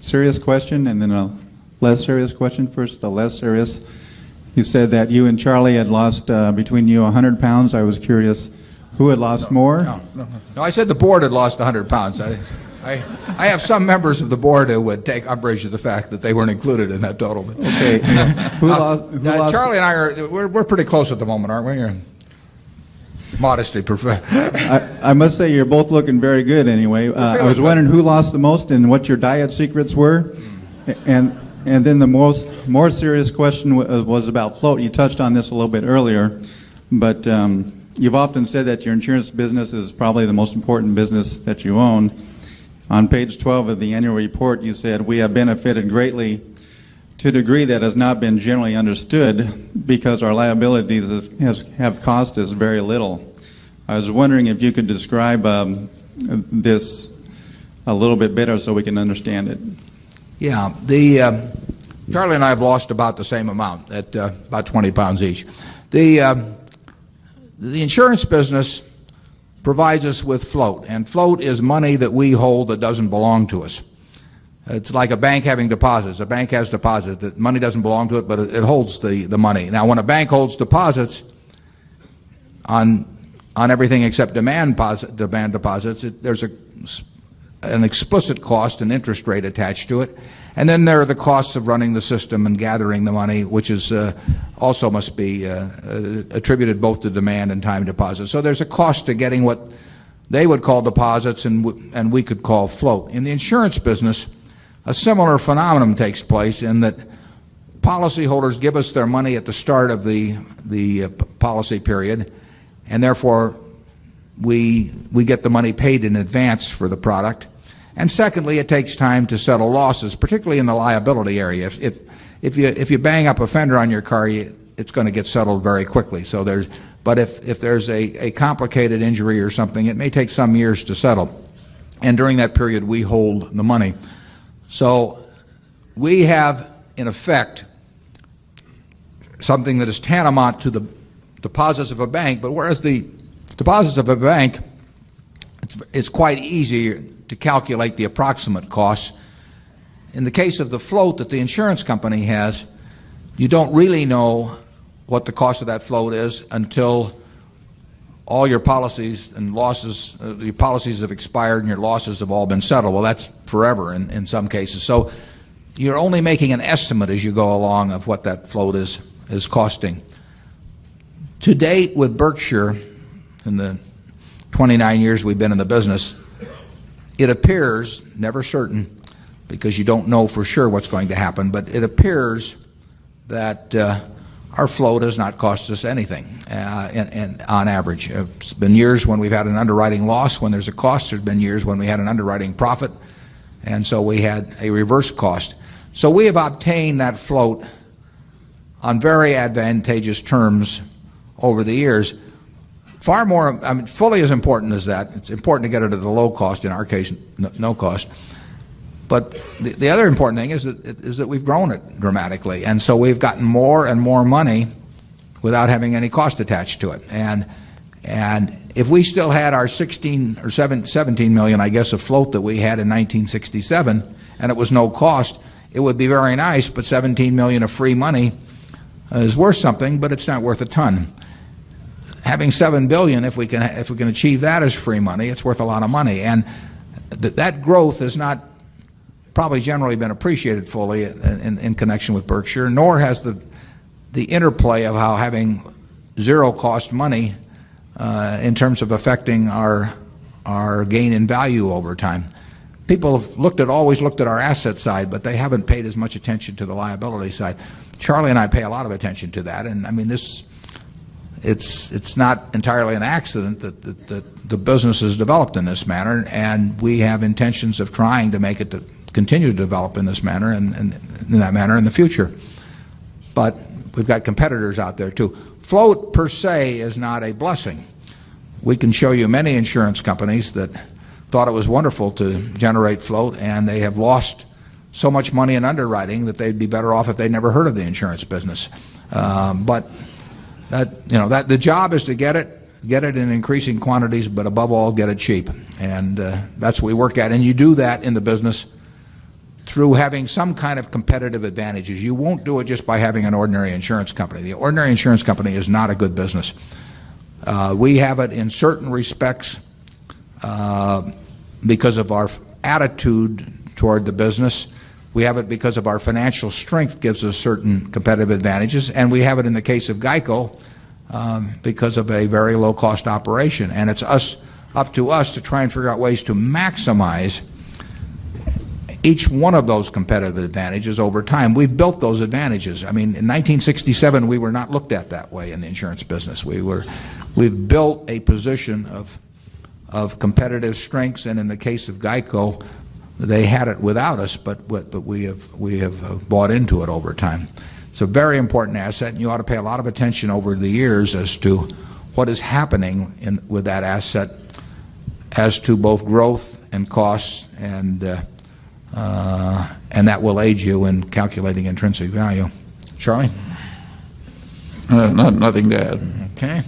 serious question and then a less serious question. First, the less serious. You said that you and Charlie had lost between you 100 pounds. I was curious who had lost more. No, I said the board had lost 100 pounds. I have some members of the board who would take umbrage at the fact that they weren't included in that total. Okay. Who lost? Charlie and I we're pretty close at the moment, aren't we? Modesty, I must say you're both looking very good anyway. I was wondering who lost the most and what your diet secrets were. And then the more serious question was about float. You touched on this a little bit earlier, but you've often said that your insurance business is probably the most important business that you own. On page 12 of the annual report, you said, "We have benefited greatly to a degree that has not been generally understood because our liabilities have cost us very little." I was wondering if you could describe this a little bit better so we can understand it. Yeah, Charlie and I have lost about the same amount, at about 20 pounds each. The insurance business provides us with float, and float is money that we hold that doesn't belong to us. It's like a bank having deposits. A bank has deposits. The money doesn't belong to it, but it holds the money. Now, when a bank holds deposits on everything except demand deposits, there's an explicit cost and interest rate attached to it. And then there are the costs of running the system and gathering the money, which is also must be attributed both to demand and time deposits. So there's a cost to getting what they would call deposits and we could call float. In the insurance business, a similar phenomenon takes place in that policyholders give us their money at the start of the policy period, and therefore we get the money paid in advance for the product. And secondly, it takes time to settle losses, particularly in the liability area. If you bang up a fender on your car, it's going to get settled very quickly. But if there's a complicated injury or something, it may take some years to settle. And during that period, we hold the money. So we have, in effect, something that is tantamount to the deposits of a bank, but whereas the deposits of a bank, it's quite easy to calculate the approximate costs. In the case of the float that the insurance company has, you don't really know what the cost of that float is until all your policies and losses, your policies have expired and your losses have all been settled. Well, that's forever in some cases. So you're only making an estimate as you go along of what that float is costing. To date, with Berkshire, in the 29 years we've been in the business, it appears, never certain, because you don't know for sure what's going to happen, but it appears that our float has not cost us anything on average. It's been years when we've had an underwriting loss. When there's a cost, there's been years when we had an underwriting profit, and so we had a reverse cost. So we have obtained that float on very advantageous terms over the years. Far more, fully as important as that. It's important to get it at a low cost, in our case, no cost. But the other important thing is that we've grown it dramatically. And so we've gotten more and more money without having any cost attached to it. And if we still had our 17 million, I guess, of float that we had in 1967, and it was no cost, it would be very nice, but 17 million of free money is worth something, but it's not worth a ton. Having 7 billion, if we can achieve that as free money, it's worth a lot of money. And that growth has not probably generally been appreciated fully in connection with Berkshire, nor has the interplay of how having zero cost money in terms of affecting our gain in value over time. People have always looked at our asset side, but they haven't paid as much attention to the liability side. Charlie and I pay a lot of attention to that, and I mean it's not entirely an accident that the business has developed in this manner, and we have intentions of trying to make it to continue to develop in this manner and in that manner in the future. But we've got competitors out there too. Float per se is not a blessing. We can show you many insurance companies that thought it was wonderful to generate float, and they have lost so much money in underwriting that they'd be better off if they'd never heard of the insurance business. But the job is to get it in increasing quantities, but above all, get it cheap. And that's what we work at. And you do that in the business through having some kind of competitive advantages. You won't do it just by having an ordinary insurance company. The ordinary insurance company is not a good business. We have it in certain respects because of our attitude toward the business. We have it because of our financial strength gives us certain competitive advantages, and we have it in the case of GEICO because of a very low-cost operation. And it's up to us to try and figure out ways to maximize each one of those competitive advantages over time. We've built those advantages. I mean, in 1967, we were not looked at that way in the insurance business. We've built a position of competitive strengths, and in the case of GEICO, they had it without us, but we have bought into it over time. It's a very important asset, and you ought to pay a lot of attention over the years as to what is happening with that asset as to both growth and costs, and that will aid you in calculating intrinsic value. Charlie? Nothing to add. Okay.